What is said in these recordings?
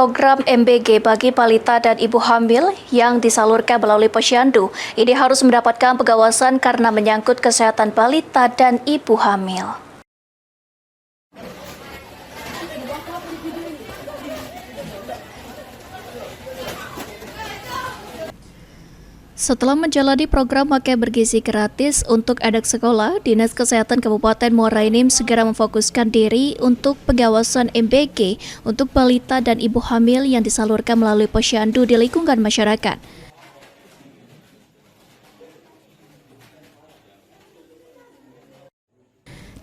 program MBG bagi balita dan ibu hamil yang disalurkan melalui posyandu ini harus mendapatkan pengawasan karena menyangkut kesehatan balita dan ibu hamil. Setelah menjalani program makan bergizi gratis untuk anak sekolah, Dinas Kesehatan Kabupaten Muara Enim segera memfokuskan diri untuk pengawasan MBG untuk balita dan ibu hamil yang disalurkan melalui posyandu di lingkungan masyarakat.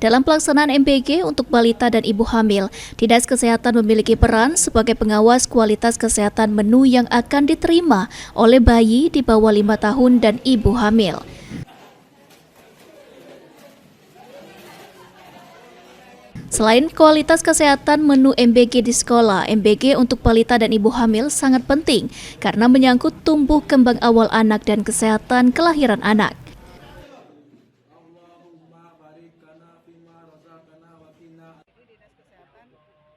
Dalam pelaksanaan MBG untuk balita dan ibu hamil, Dinas Kesehatan memiliki peran sebagai pengawas kualitas kesehatan menu yang akan diterima oleh bayi di bawah 5 tahun dan ibu hamil. Selain kualitas kesehatan menu MBG di sekolah, MBG untuk balita dan ibu hamil sangat penting karena menyangkut tumbuh kembang awal anak dan kesehatan kelahiran anak.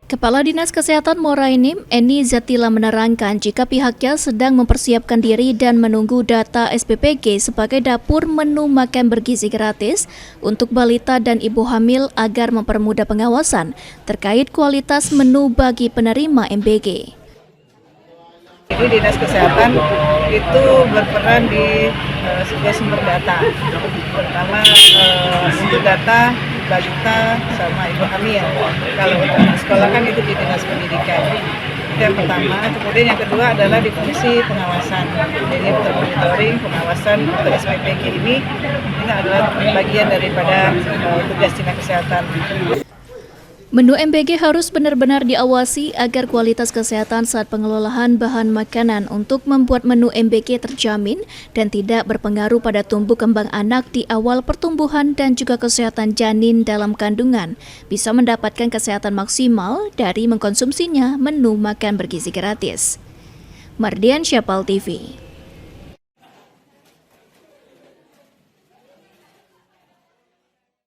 Kepala Dinas Kesehatan Muara Enim, Eni Zatila menerangkan jika pihaknya sedang mempersiapkan diri dan menunggu data SPPG sebagai dapur menu makan bergizi gratis untuk balita dan ibu hamil agar mempermudah pengawasan terkait kualitas menu bagi penerima MBG. Jadi Dinas Kesehatan itu berperan di sebuah sumber data, pertama untuk data balita sama ibu hamil. Kalau untuk sekolah kan itu di Dinas Pendidikan. Itu yang pertama. Kemudian yang kedua adalah di fungsi pengawasan. Jadi untuk monitoring pengawasan untuk SPPG ini adalah bagian daripada tugas Dinas Kesehatan. Menu MBG harus benar-benar diawasi agar kualitas kesehatan saat pengelolaan bahan makanan untuk membuat menu MBG terjamin dan tidak berpengaruh pada tumbuh kembang anak di awal pertumbuhan dan juga kesehatan janin dalam kandungan, bisa mendapatkan kesehatan maksimal dari mengkonsumsinya menu makan bergizi gratis. Mardian Syapal TV.